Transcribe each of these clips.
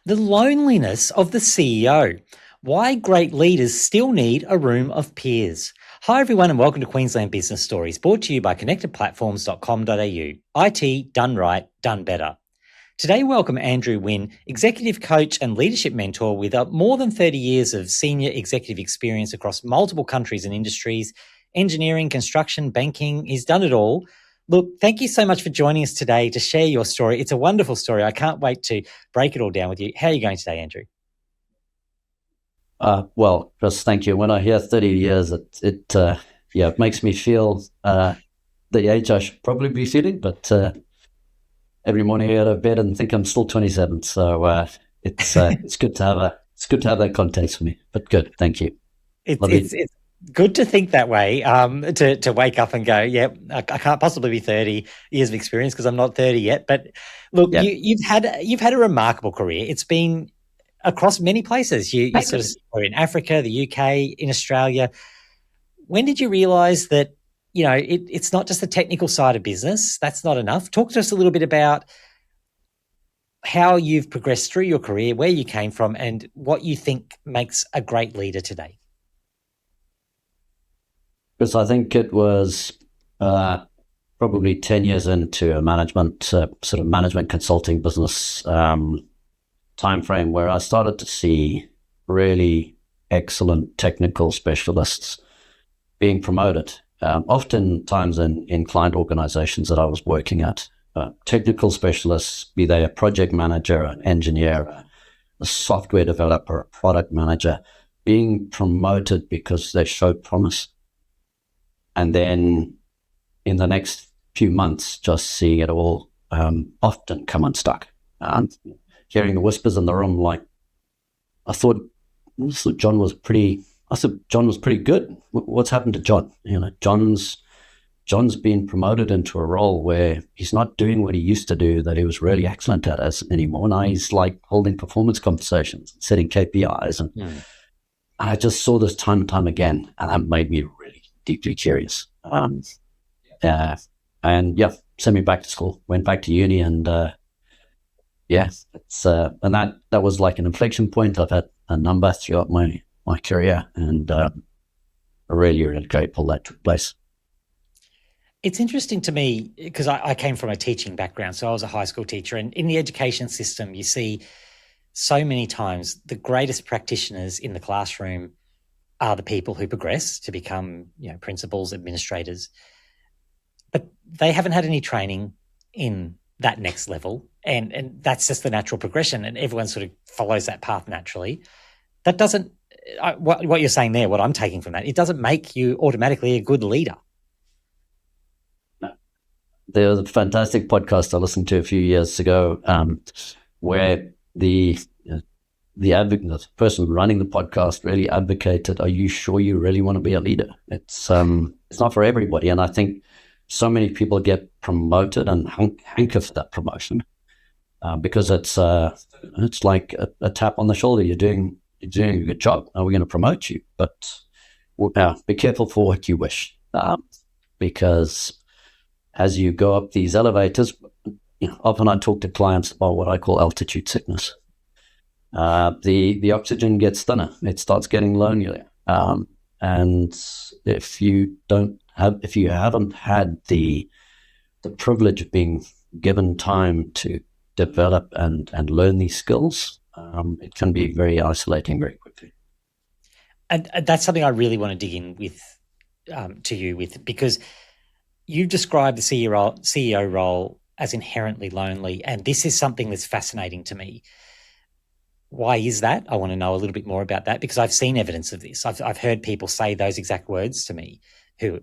The loneliness of the CEO. Why great leaders still need a room of peers. Hi everyone and welcome to Queensland Business Stories, brought to you by connectedplatforms.com.au. IT done right, done better. Today welcome Andrew Wynne, executive coach and leadership mentor with more than 30 years of senior executive experience across multiple countries and industries, engineering, construction, banking. He's done it all. Look, thank you so much for joining us today to share your story. It's a wonderful story. I can't wait to break it all down with you. How are you going today, Andrew? Well, Chris, thank you. When I hear 30 years, it makes me feel the age I should probably be feeling, but every morning I get out of bed and think I'm still 27. So it's good to have that context for me. But good, thank you. It's good to think that way. To wake up and go, yeah, I can't possibly be 30 years of experience because I'm not 30 yet. But look, Yeah. you've had a remarkable career. It's been across many places. You sort of were in Africa, the UK, in Australia. When did you realise that it's not just the technical side of business? That's not enough. Talk to us a little bit about how you've progressed through your career, where you came from, and what you think makes a great leader today. Because I think it was probably 10 years into a management consulting business time frame where I started to see really excellent technical specialists being promoted. Oftentimes in client organizations that I was working at, technical specialists, be they a project manager, an engineer, a software developer, a product manager, being promoted because they showed promise. And then in the next few months, just seeing it all often come unstuck. And hearing the whispers in the room, like, I thought John was pretty good. What's happened to John? John's been promoted into a role where he's not doing what he used to do that he was really excellent at anymore. Now he's like holding performance conversations, setting KPIs. And I just saw this time and time again, and that made me really deeply curious. Sent me back to school, went back to uni, and that was like an inflection point. I've had a number throughout my career, and really grateful that took place. It's interesting to me because I came from a teaching background, so I was a high school teacher, and in the education system, you see so many times the greatest practitioners in the classroom are the people who progress to become, principals, administrators, but they haven't had any training in that next level, and that's just the natural progression, and everyone sort of follows that path naturally. That doesn't, what you're saying there, what I'm taking from that, it doesn't make you automatically a good leader. There was a fantastic podcast I listened to a few years ago where the person running the podcast really advocated, are you sure you really want to be a leader? It's not for everybody. And I think so many people get promoted and hanker for that promotion because it's like a tap on the shoulder. You're doing a good job. Are we going to promote you? But be careful for what you wish, because as you go up these elevators, often I talk to clients about what I call altitude sickness. The oxygen gets thinner. It starts getting lonelier. And if you haven't had the privilege of being given time to develop and learn these skills, it can be very isolating very quickly. And that's something I really want to dig in with to you with, because you described the CEO role as inherently lonely, and this is something that's fascinating to me. Why is that? I want to know a little bit more about that, because I've seen evidence of this. I've heard people say those exact words to me,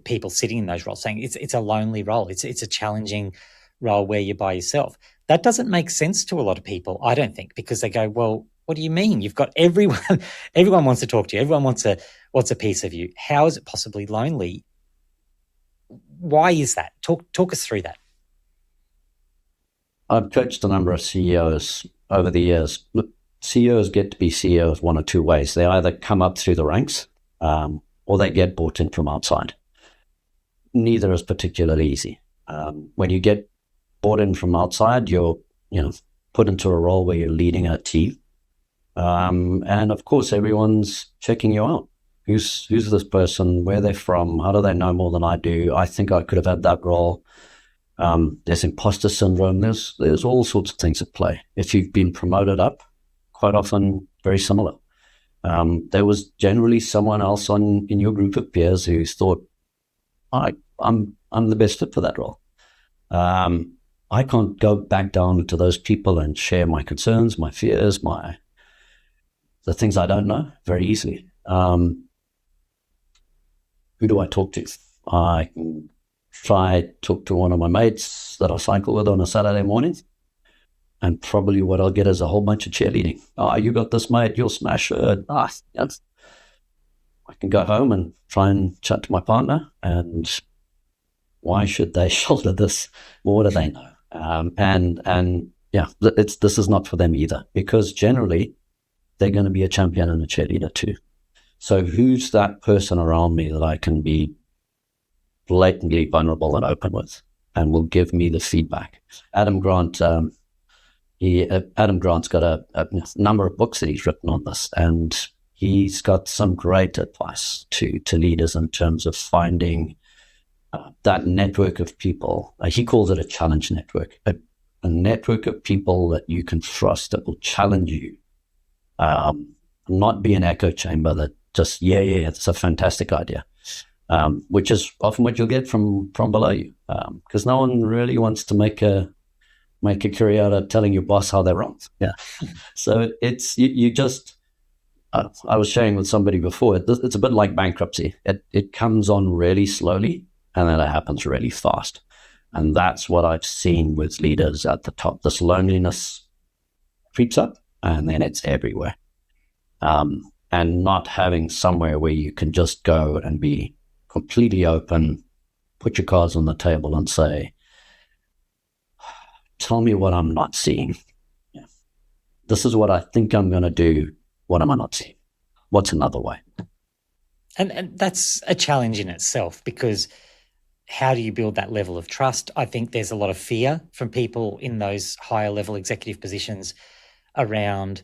people sitting in those roles, saying it's a lonely role. It's a challenging role where you're by yourself. That doesn't make sense to a lot of people, I don't think, because they go, well, what do you mean? You've got everyone wants to talk to you. Everyone wants a piece of you. How is it possibly lonely? Why is that? Talk us through that. I've coached a number of CEOs over the years. Look, CEOs get to be CEOs one or two ways. They either come up through the ranks or they get brought in from outside. Neither is particularly easy. When you get brought in from outside, you're put into a role where you're leading a team. And of course, everyone's checking you out. Who's this person? Where they're from? How do they know more than I do? I think I could have had that role. There's imposter syndrome. There's all sorts of things at play. If you've been promoted up, quite often very similar. There was generally someone else in your group of peers who thought, I'm the best fit for that role. I can't go back down to those people and share my concerns, my fears, the things I don't know very easily. Who do I talk to? I can talk to one of my mates that I cycle with on a Saturday morning, and probably what I'll get is a whole bunch of cheerleading. Oh, you got this, mate. You'll smash it. Yes. I can go home and try and chat to my partner, and why should they shoulder this? What do they know? This is not for them either, because generally they're going to be a champion and a cheerleader too. So who's that person around me that I can be blatantly vulnerable and open with, and will give me the feedback? Adam Grant's got a number of books that he's written on this, and he's got some great advice to leaders in terms of finding that network of people. He calls it a challenge network, a network of people that you can trust, that will challenge you, not be an echo chamber that just, it's a fantastic idea, which is often what you'll get from below you, because no one really wants to make a career out of telling your boss how they're wrong. Yeah. So it's, you just, I was sharing with somebody before, it's a bit like bankruptcy. It comes on really slowly, and then it happens really fast. And that's what I've seen with leaders at the top. This loneliness creeps up, and then it's everywhere. And not having somewhere where you can just go and be completely open, put your cards on the table and say, tell me what I'm not seeing. Yeah. This is what I think I'm going to do. What am I not seeing? What's another way? And that's a challenge in itself, because how do you build that level of trust? I think there's a lot of fear from people in those higher level executive positions around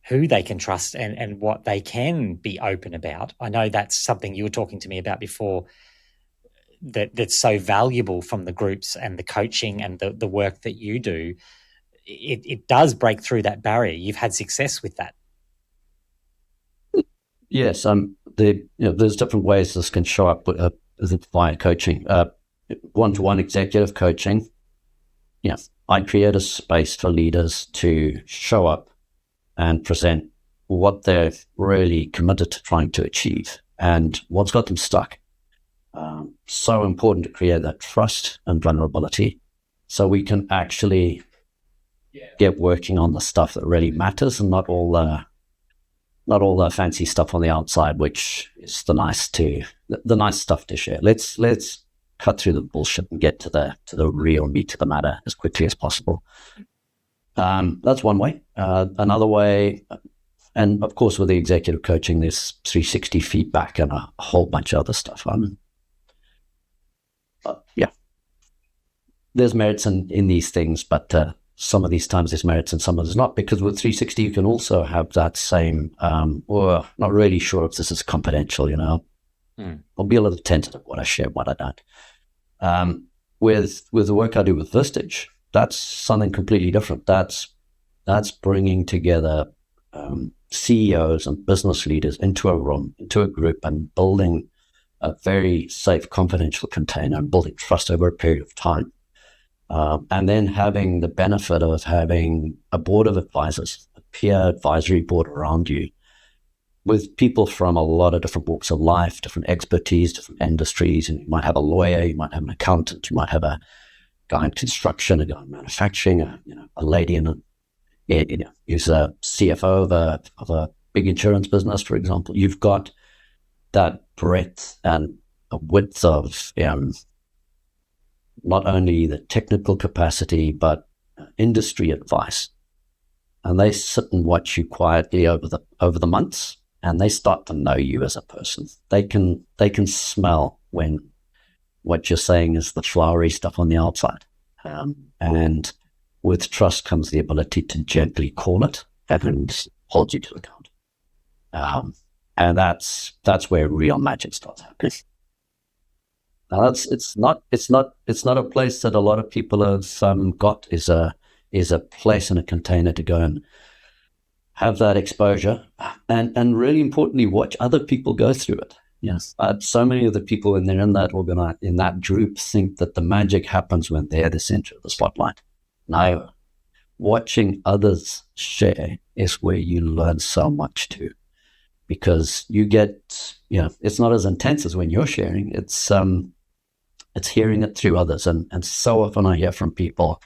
who they can trust and what they can be open about. I know that's something you were talking to me about before, that's so valuable from the groups and the coaching and the work that you do. It does break through that barrier. You've had success with that. Yes, there's different ways this can show up via coaching. One-to-one executive coaching. Yes, I create a space for leaders to show up and present what they're really committed to trying to achieve and what's got them stuck. So important to create that trust and vulnerability, so we can actually get working on the stuff that really matters, and not all the fancy stuff on the outside, which is the nice stuff to share. Let's cut through the bullshit and get to the real meat of the matter as quickly as possible. That's one way. Another way, and of course with the executive coaching, there's 360 feedback and a whole bunch of other stuff. There's merits in these things, but some of these times there's merits and some of there's not, because with 360 you can also have that same, or not really sure if this is confidential, I'll be a little tentative what I share, what I don't. With the work I do with Vistage, that's something completely different. That's bringing together CEOs and business leaders into a room, into a group, and building a very safe, confidential container, and building trust over a period of time. And then having the benefit of having a board of advisors, a peer advisory board around you, with people from a lot of different walks of life, different expertise, different industries. And you might have a lawyer, you might have an accountant, you might have a guy in construction, a guy in manufacturing, a lady who's a CFO of a big insurance business, for example. You've got that breadth and a width of not only the technical capacity, but industry advice. And they sit and watch you quietly over the months, and they start to know you as a person. They can smell when what you're saying is the flowery stuff on the outside. And with trust comes the ability to gently call it and hold you to account. And that's where real magic starts happening. Now it's not a place that a lot of people have got is a place in a container to go and have that exposure, and really importantly, watch other people go through it. Yes, so many of the people when they're in that group think that the magic happens when they're the center of the spotlight. No, watching others share is where you learn so much too, because you get, it's not as intense as when you're sharing. It's hearing it through others, and so often I hear from people,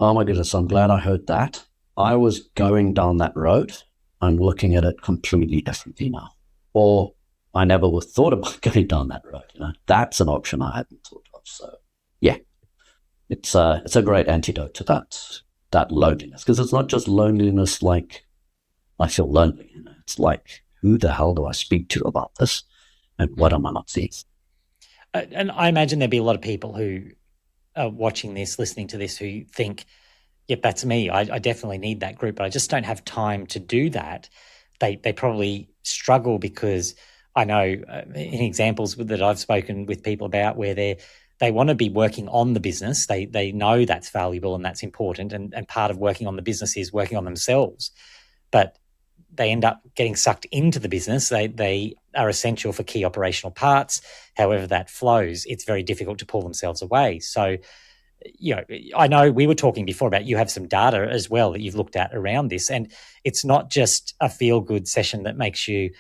"Oh my goodness, I'm glad I heard that. I was going down that road. I'm looking at it completely differently now," or I never would thought about going down that road. That's an option I hadn't thought of. So, yeah, it's a great antidote to that loneliness, because it's not just loneliness like I feel lonely. It's like, who the hell do I speak to about this, and what am I not seeing? And I imagine there'd be a lot of people who are watching this, listening to this, who think, "Yep, that's me. I definitely need that group, but I just don't have time to do that." They probably struggle because I know in examples that I've spoken with people about where they want to be working on the business. They know that's valuable and that's important, and part of working on the business is working on themselves. But they end up getting sucked into the business. They are essential for key operational parts. However that flows, it's very difficult to pull themselves away. So, I know we were talking before about you have some data as well that you've looked at around this, and it's not just a feel-good session that makes you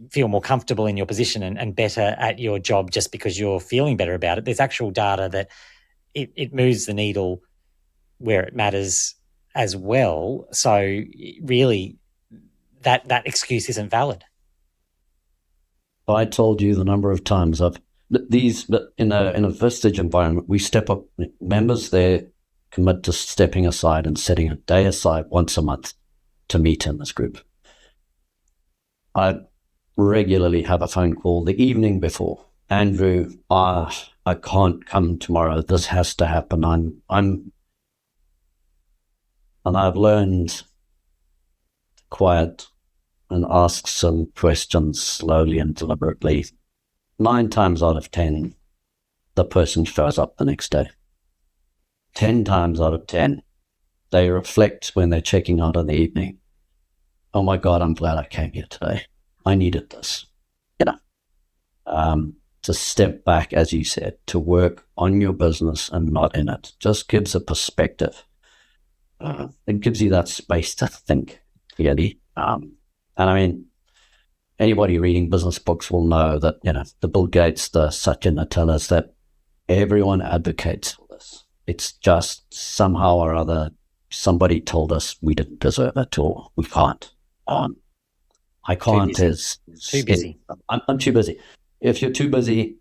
feel more comfortable in your position and better at your job just because you're feeling better about it. There's actual data that it moves the needle where it matters as well. So really, that excuse isn't valid. I told you the number of times I've these in a Vistage environment, we step up. Members there commit to stepping aside and setting a day aside once a month to meet in this group. I regularly have a phone call the evening before. "Andrew, I can't come tomorrow. This has to happen. And I've learned to quiet and ask some questions slowly and deliberately. 9 times out of 10, the person shows up the next day. 10 times out of 10, they reflect when they're checking out in the evening. "Oh my God, I'm glad I came here today. I needed this." To step back, as you said, to work on your business and not in it, just gives a perspective. It gives you that space to think clearly. And I mean, anybody reading business books will know that, the Bill Gates, the Satya Nadellas, that everyone advocates for this. It's just somehow or other, somebody told us we didn't deserve it or we can't. I can't Too busy. I'm too busy. If you're too busy,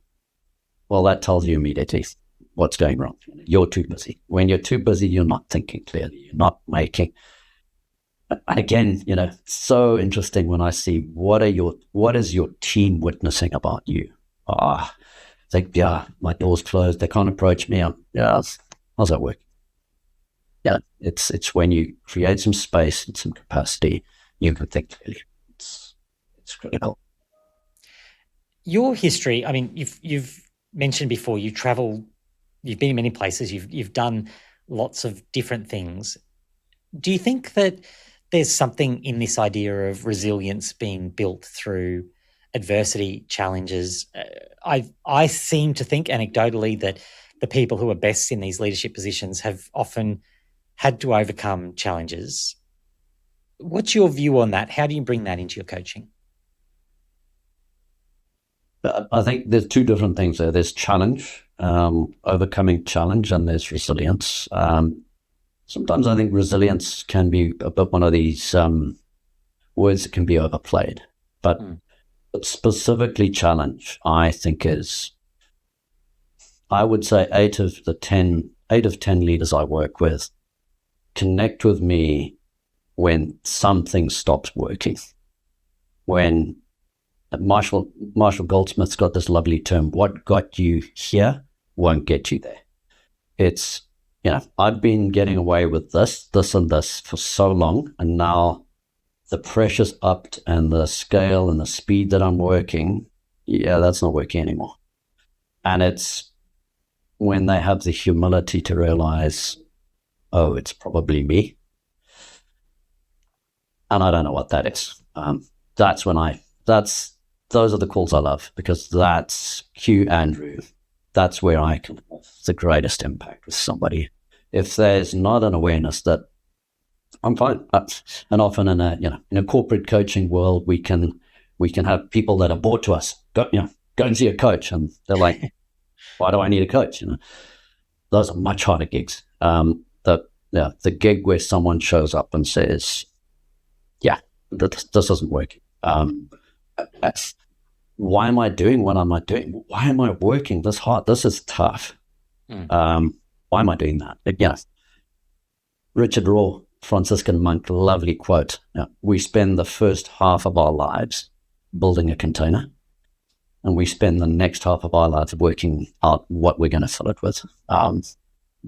well, that tells you immediately what's going wrong. You're too busy. When you're too busy, you're not thinking clearly. You're not making. And again, it's so interesting when I see what is your team witnessing about you? My door's closed. They can't approach me. How's that work? Yeah, it's when you create some space and some capacity, you can think clearly. It's critical. Your history, I mean, you've mentioned before, you've been in many places, you've done lots of different things. Do you think that there's something in this idea of resilience being built through adversity, challenges? I seem to think anecdotally that the people who are best in these leadership positions have often had to overcome challenges. What's your view on that? How do you bring that into your coaching? I think there's 2 different things there. There's challenge, overcoming challenge, and there's resilience. Sometimes I think resilience can be a bit one of these words that can be overplayed. But specifically challenge, I think I would say 8 of 10 leaders I work with connect with me when something stops working. When Marshall Goldsmith's got this lovely term, what got you here won't get you there. It's I've been getting away with this, and this for so long, and now the pressure's upped and the scale and the speed that I'm working, that's not working anymore. And it's when they have the humility to realize, oh, it's probably me. And I don't know what that is. Those are the calls I love, because that's cue Andrew. That's where I can have the greatest impact with somebody. If there's not an awareness that I'm fine, and often in a corporate coaching world, we can have people that are brought to us, go and see a coach, and they're like, why do I need a coach? Those are much harder gigs. The gig where someone shows up and says, this doesn't work. Why am I doing what am I doing? Why am I working this hard? This is tough. Why am I doing that? Richard Raw, Franciscan monk, lovely quote. We spend the first half of our lives building a container, and we spend the next half of our lives working out what we're going to fill it with.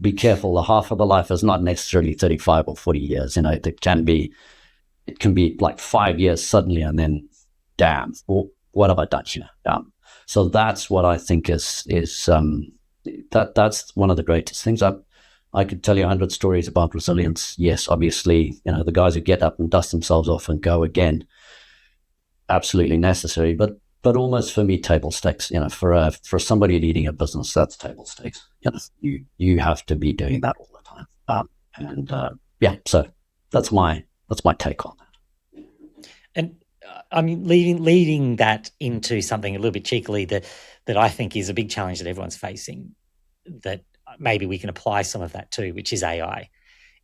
Be careful. The half of the life is not necessarily 35 or 40 years. It can be like 5 years suddenly, and then, damn, what have I done here? So that's what I think is that's one of the greatest things. I could tell you 100 stories about resilience. Yes, obviously, the guys who get up and dust themselves off and go again, absolutely necessary. But almost for me, table stakes. For somebody leading a business, that's table stakes. You have to be doing that all the time. So that's my take on that. And I mean, leading that into something a little bit cheekily that I think is a big challenge that everyone's facing, that maybe we can apply some of that to, which is AI.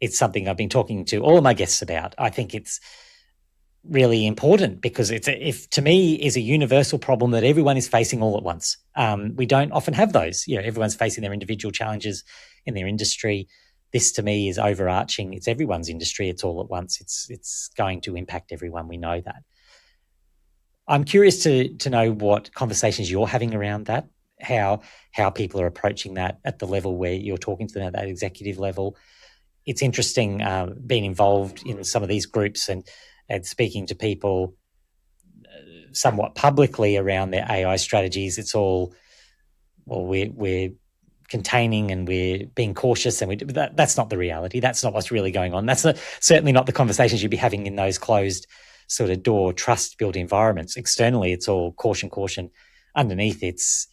It's something I've been talking to all of my guests about. I think it's really important because to me is a universal problem that everyone is facing all at once. We don't often have those. Everyone's facing their individual challenges in their industry. This to me is overarching. It's everyone's industry. It's all at once. It's going to impact everyone. We know that. I'm curious to know what conversations you're having around that, how people are approaching that at the level where you're talking to them at that executive level. It's interesting being involved in some of these groups and speaking to people somewhat publicly around their AI strategies. It's all, well, we're containing and we're being cautious, and that's not the reality. That's not what's really going on. That's certainly not the conversations you'd be having in those closed sort of door, trust-built environments. Externally, it's all caution, caution. Underneath, it's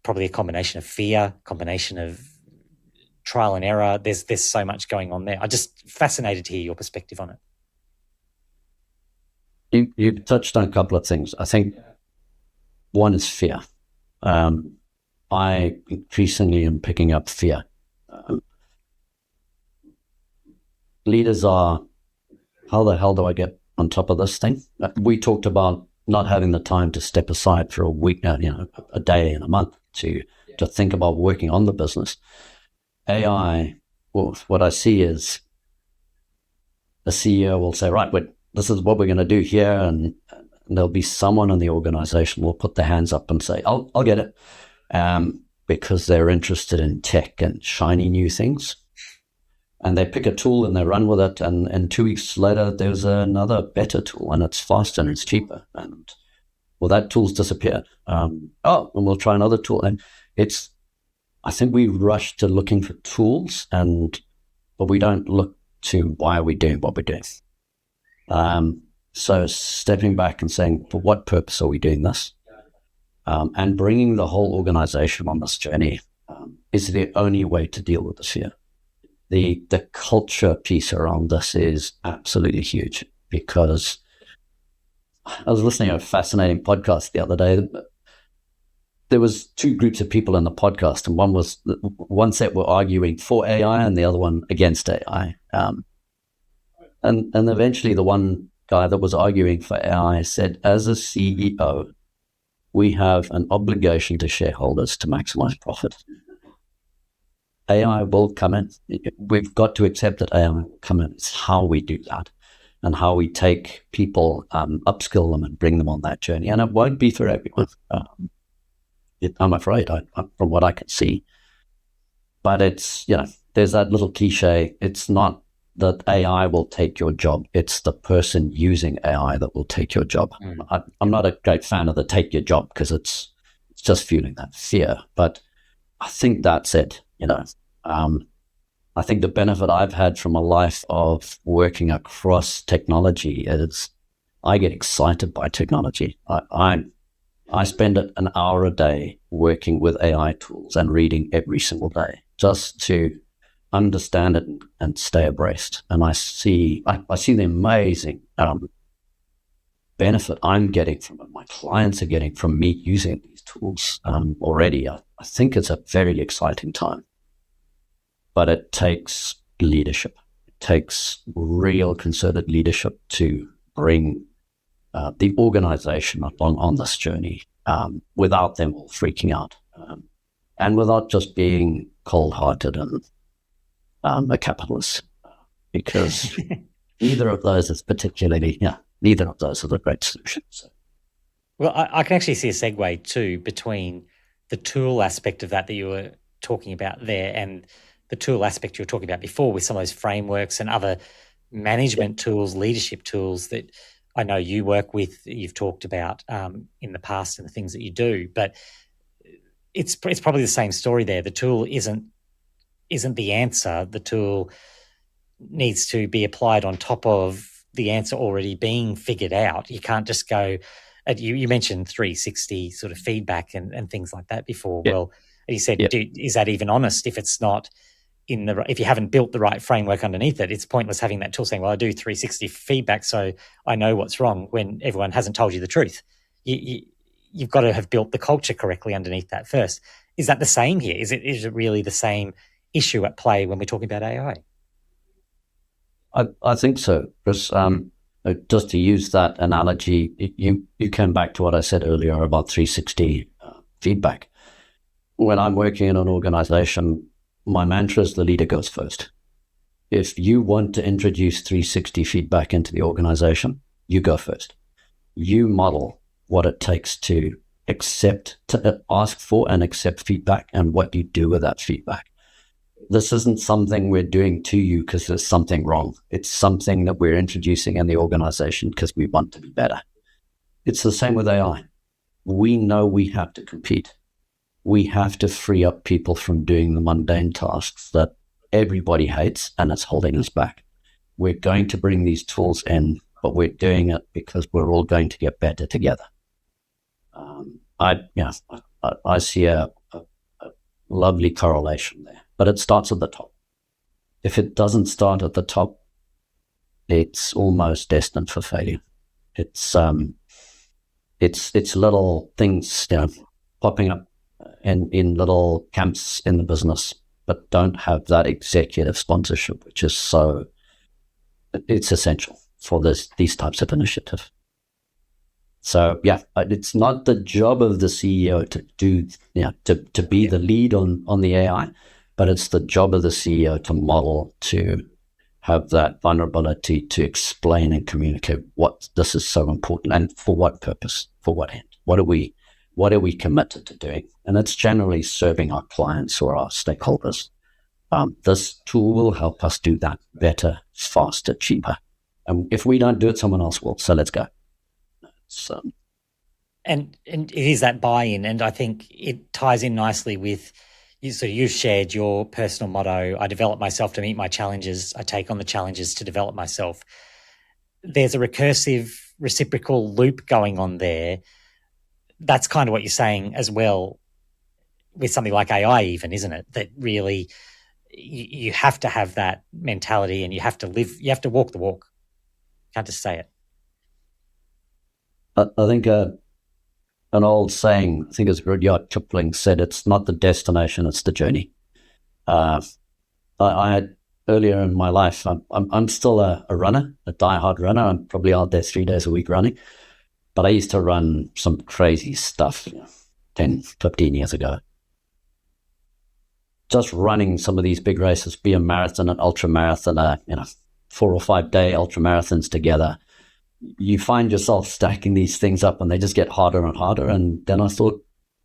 probably a combination of fear, combination of trial and error. There's so much going on there. I'm just fascinated to hear your perspective on it. You touched on a couple of things. I think one is fear. I increasingly am picking up fear. Leaders are, how the hell do I get on top of this thing? We talked about not having the time to step aside for a week, a day and a month to think about working on the business. AI, well, what I see is a CEO will say, right, this is what we're going to do here, and there'll be someone in the organization will put their hands up and say, I'll get it. Because they're interested in tech and shiny new things. And they pick a tool and they run with it. And 2 weeks later, there's another better tool, and it's faster and it's cheaper. And, well, that tool's disappeared. And we'll try another tool. And I think we rush to looking for tools, but we don't look to why are we doing what we're doing. So stepping back and saying, for what purpose are we doing this? And bringing the whole organization on this journey is the only way to deal with this fear. The culture piece around this is absolutely huge, because I was listening to a fascinating podcast the other day. There was two groups of people in the podcast, and one set were arguing for AI and the other one against AI. And eventually the one guy that was arguing for AI said, as a CEO, we have an obligation to shareholders to maximize profit. AI will come in. We've got to accept that AI will come in. It's how we do that and how we take people, upskill them and bring them on that journey. And it won't be for everyone. I'm afraid, from what I can see. But it's, there's that little cliche. It's not that AI will take your job. It's the person using AI that will take your job. I'm not a great fan of the take your job because it's just fueling that fear. But I think that's it. I think the benefit I've had from a life of working across technology is I get excited by technology. I spend an hour a day working with AI tools and reading every single day just to understand it and stay abreast. And I see the amazing benefit I'm getting from it. My clients are getting from me using these tools already. I think it's a very exciting time, but it takes leadership. It takes real concerted leadership to bring the organization along on this journey without them all freaking out and without just being cold-hearted and a capitalist, because neither of those is neither of those are the great solutions. So. Well, I can actually see a segue too between the tool aspect of that you were talking about there and the tool aspect you were talking about before with some of those frameworks and other management tools, leadership tools that I know you work with, you've talked about in the past and the things that you do. But it's probably the same story there. The tool isn't the answer. The tool needs to be applied on top of the answer already being figured out. You can't just go, you mentioned 360 sort of feedback and things like that before. Yeah. Well, and you said, is that even honest if it's not if you haven't built the right framework underneath it? It's pointless having that tool saying, well, I do 360 feedback so I know what's wrong, when everyone hasn't told you the truth. You've got to have built the culture correctly underneath that first. Is that the same here? Is it really the same issue at play when we're talking about AI? I think so, because just to use that analogy, you came back to what I said earlier about 360 feedback. When I'm working in an organization, my mantra is the leader goes first. If you want to introduce 360 feedback into the organization, you go first. You model what it takes to ask for and accept feedback and what you do with that feedback. This isn't something we're doing to you because there's something wrong. It's something that we're introducing in the organization because we want to be better. It's the same with AI. We know we have to compete. We have to free up people from doing the mundane tasks that everybody hates and it's holding us back. We're going to bring these tools in, but we're doing it because we're all going to get better together. I see a lovely correlation there, but it starts at the top. If it doesn't start at the top, it's almost destined for failure. It's little things, popping up in little camps in the business, but don't have that executive sponsorship, which is it's essential for these types of initiatives. So it's not the job of the CEO to be the lead on the AI, but it's the job of the CEO to model, to have that vulnerability to explain and communicate what this is so important and for what purpose, for what end, what are we committed to doing? And it's generally serving our clients or our stakeholders. This tool will help us do that better, faster, cheaper. And if we don't do it, someone else will. So let's go. And it is that buy-in, and I think it ties in nicely with you. So you've shared your personal motto: I develop myself to meet my challenges. I take on the challenges to develop myself. There's a recursive, reciprocal loop going on there. That's kind of what you're saying as well with something like AI, even, isn't it? That really you have to have that mentality, and you have to walk the walk. Can't just say it. I think an old saying, I think it's Rudyard Kipling, said, it's not the destination, it's the journey. I had earlier in my life, I'm still a runner, a diehard runner. I'm probably out there 3 days a week running. But I used to run some crazy stuff 10, 15 years ago. Just running some of these big races, be a marathon, an ultra marathon, 4 or 5 day ultra marathons together. You find yourself stacking these things up and they just get harder and harder. And then I thought,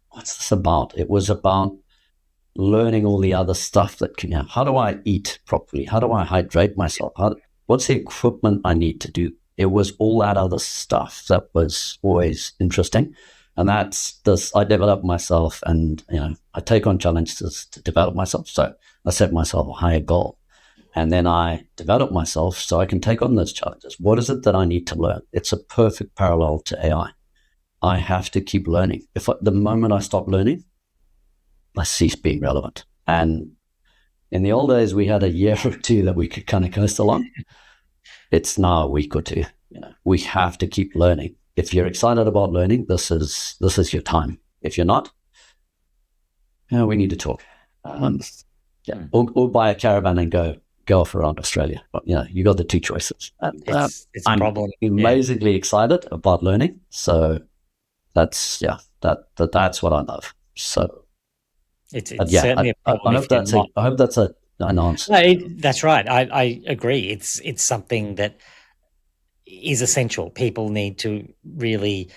what's this about? It was about learning all the other stuff that can, how do I eat properly? How do I hydrate myself? What's the equipment I need to do? It was all that other stuff that was always interesting. And that's this, I develop myself and, I take on challenges to develop myself. So I set myself a higher goal and then I develop myself so I can take on those challenges. What is it that I need to learn? It's a perfect parallel to AI. I have to keep learning. The moment I stop learning, I cease being relevant. And in the old days, we had a year or two that we could kind of coast along. It's now a week or two. We have to keep learning. If you're excited about learning, this is your time. If you're not, we need to talk. Or buy a caravan and go off around Australia. But you got the two choices. It's a problem. I'm amazingly excited about learning. So that's what I love. So it's certainly a problem. I hope that's an answer. No, that's right. I agree. It's something that is essential. People need to really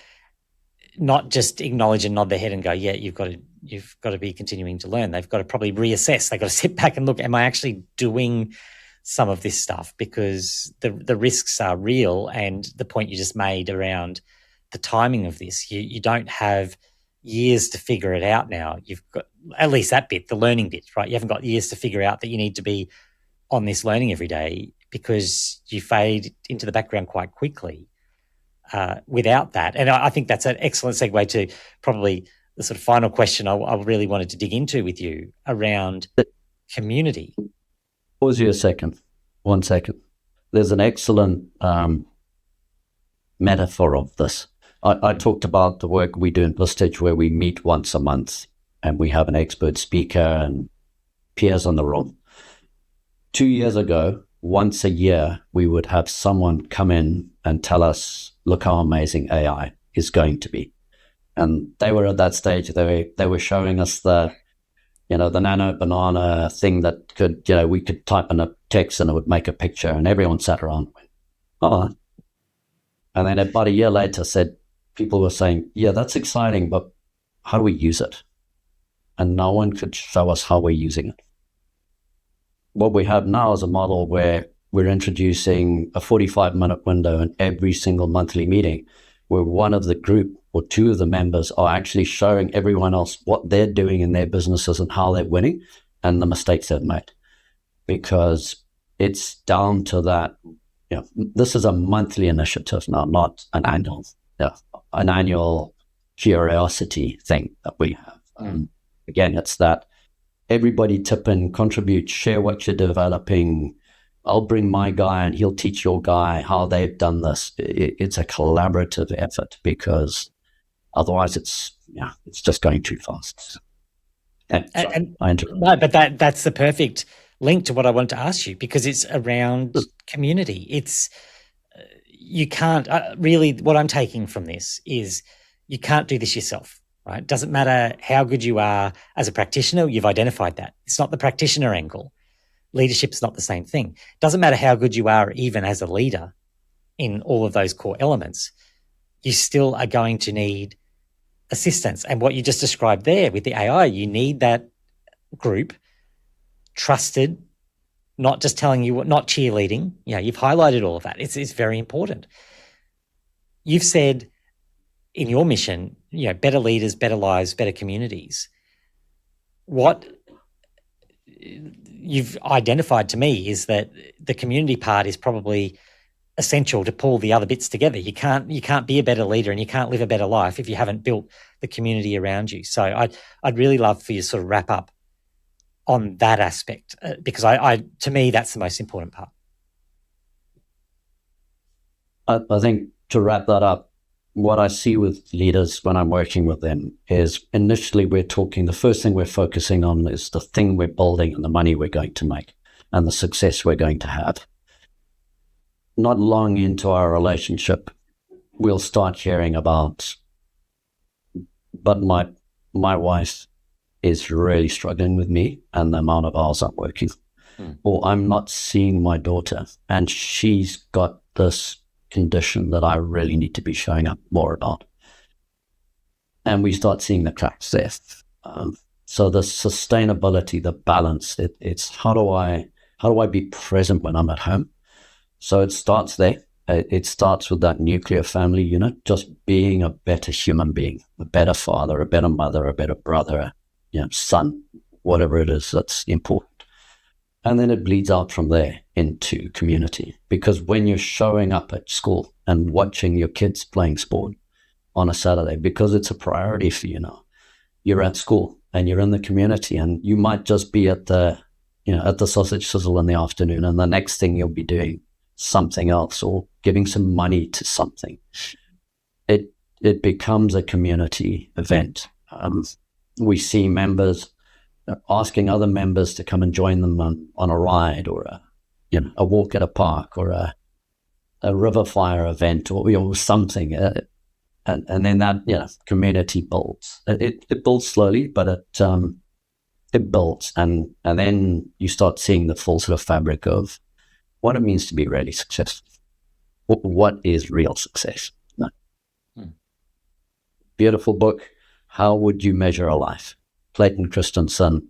not just acknowledge and nod their head and go, yeah, you've got to be continuing to learn. They've got to probably reassess. They've got to sit back and look, am I actually doing some of this stuff? Because the risks are real. And the point you just made around the timing of this, you don't have years to figure it out now. You've got at least that bit, the learning bit, right? You haven't got years to figure out that you need to be on this learning every day, because you fade into the background quite quickly without that. And I think that's an excellent segue to probably the sort of final question I really wanted to dig into with you around community. Pause you a second. 1 second. There's an excellent metaphor of this. I talked about the work we do in Vistage, where we meet once a month and we have an expert speaker and peers on the room. 2 years ago, once a year, we would have someone come in and tell us, look how amazing AI is going to be. And they were at that stage, they were showing us the nano banana thing that could, we could type in a text and it would make a picture, and everyone sat around and went, oh. And then about a year later people were saying, yeah, that's exciting, but how do we use it? And no one could show us how we're using it. What we have now is a model where we're introducing a 45-minute window in every single monthly meeting, where one of the group or two of the members are actually showing everyone else what they're doing in their businesses and how they're winning and the mistakes they've made. Because it's down to that, this is a monthly initiative now, not an annual curiosity thing that we have. Again, it's that everybody tip in, contribute, share what you're developing. I'll bring my guy and he'll teach your guy how they've done this. It's a collaborative effort, because otherwise it's just going too fast. But that's the perfect link to what I wanted to ask you, because it's around community. It's you can't really, what I'm taking from this is you can't do this yourself, right? It doesn't matter how good you are as a practitioner. You've identified that. It's not the practitioner angle. Leadership's not the same thing. It doesn't matter how good you are even as a leader in all of those core elements. You still are going to need assistance. And what you just described there with the AI, you need that group trusted, not just telling you what, not cheerleading. You've highlighted all of that. It's very important. You've said in your mission, better leaders, better lives, better communities. What you've identified to me is that the community part is probably essential to pull the other bits together. You can't be a better leader and you can't live a better life if you haven't built the community around you. So I'd really love for you to sort of wrap up on that aspect, because to me, that's the most important part. I think to wrap that up, what I see with leaders when I'm working with them is initially the first thing we're focusing on is the thing we're building and the money we're going to make and the success we're going to have. Not long into our relationship, we'll start hearing about, but my wife is really struggling with me and the amount of hours I'm working. Or I'm not seeing my daughter and she's got this condition that I really need to be showing up more about. And we start seeing the cracks there. So the sustainability, the balance, it's how do I be present when I'm at home? So it starts there. It starts with that nuclear family unit, just being a better human being, a better father, a better mother, a better brother, son, whatever it is that's important. And then it bleeds out from there into community. Because when you're showing up at school and watching your kids playing sport on a Saturday, because it's a priority for you now, you're at school and you're in the community, and you might just be at the sausage sizzle in the afternoon, and the next thing you'll be doing something else or giving some money to something. It becomes a community event. We see members asking other members to come and join them on a ride, or a walk at a park, or a river fire event, or something. And then that community builds. It builds slowly, but it builds, and then you start seeing the full sort of fabric of what it means to be really successful. What is real success? No. Beautiful book. How would you measure a life? Clayton Christensen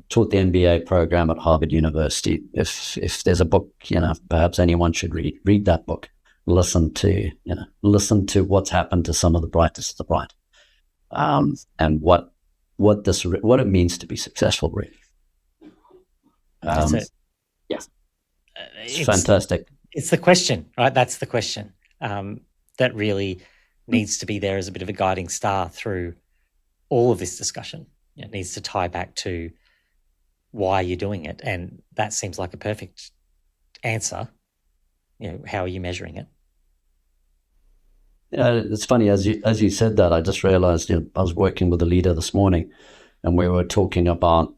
taught the MBA program at Harvard University. If there's a book, perhaps anyone should read that book. Listen to what's happened to some of the brightest of the bright, and what it means to be successful, really. That's it. Yeah, it's fantastic. It's the question, right? That's the question that really needs to be there as a bit of a guiding star through all of this discussion. It needs to tie back to why you're doing it, and that seems like a perfect answer. How are you measuring it? It's funny, as you said that, I just realized I was working with a leader this morning, and we were talking about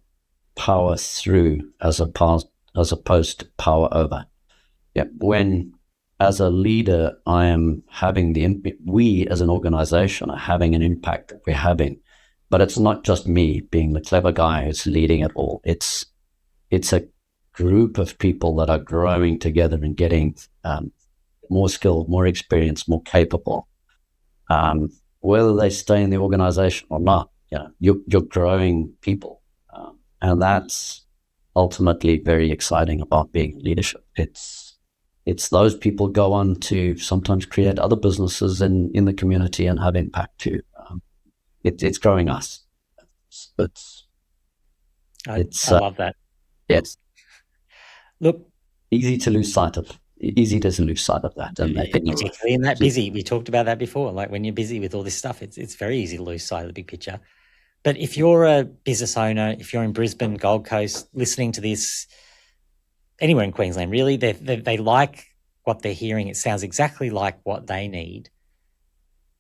power through as opposed to power over. Yeah, when as a leader, I am having we as an organization are having an impact that we're having, but it's not just me being the clever guy who's leading it all. It's a group of people that are growing together and getting more skilled, more experienced, more capable. Whether they stay in the organization or not, you're growing people, and that's ultimately very exciting about being leadership. It's those people go on to sometimes create other businesses in the community and have impact too. It's growing us. I love that. Yes. Look, easy to lose sight of that. Particularly in that busy. We talked about that before. Like when you're busy with all this stuff, it's very easy to lose sight of the big picture. But if you're a business owner, if you're in Brisbane, Gold Coast, listening to this, anywhere in Queensland, really, they like what they're hearing. It sounds exactly like what they need.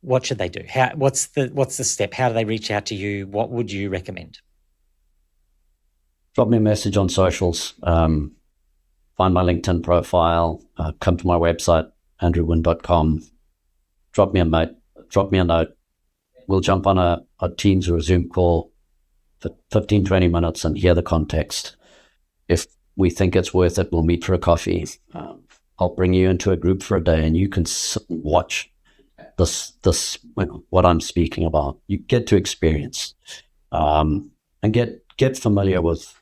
What should they do? What's the step? How do they reach out to you? What would you recommend? Drop me a message on socials. Find my LinkedIn profile. Come to my website, andrewwynne.com. Drop me a note. We'll jump on a Teams or a Zoom call for 15, 20 minutes and hear the context. If we think it's worth it, we'll meet for a coffee. I'll bring you into a group for a day, and you can watch this what I'm speaking about. You get to experience and get familiar with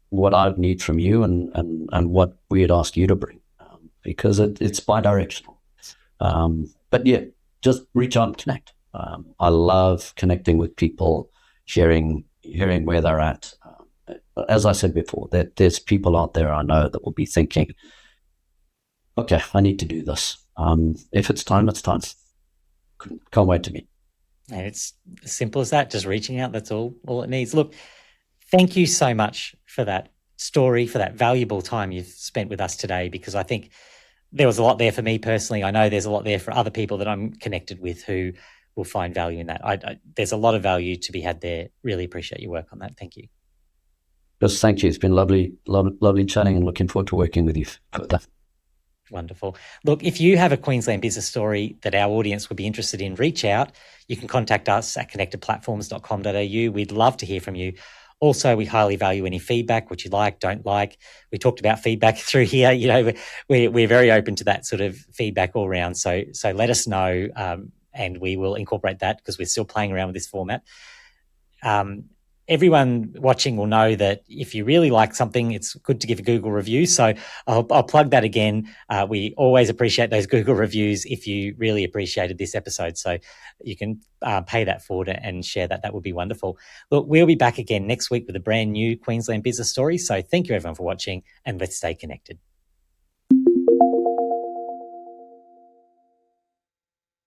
what I'd need from you and what we'd ask you to bring, because it's bi-directional. But yeah, just reach out and connect. I love connecting with people, hearing where they're at. As I said before, there's people out there I know that will be thinking, okay, I need to do this. If it's time, it's time. Can't wait to meet. And it's as simple as that, just reaching out. That's all it needs. Look, thank you so much for that story, for that valuable time you've spent with us today, because I think there was a lot there for me personally. I know there's a lot there for other people that I'm connected with who will find value in that. There's a lot of value to be had there. Really appreciate your work on that. Thank you. Just thank you. It's been lovely chatting, and looking forward to working with you further. Wonderful. Look, if you have a Queensland business story that our audience would be interested in, reach out. You can contact us at connectedplatforms.com.au. We'd love to hear from you. Also, we highly value any feedback, what you like, don't like. We talked about feedback through here. We're very open to that sort of feedback all around. So let us know, and we will incorporate that, because we're still playing around with this format. Everyone watching will know that if you really like something, it's good to give a Google review. So I'll plug that again. We always appreciate those Google reviews if you really appreciated this episode. So you can pay that forward and share that. That would be wonderful. Look, we'll be back again next week with a brand new Queensland Business Story. So thank you everyone for watching, and let's stay connected.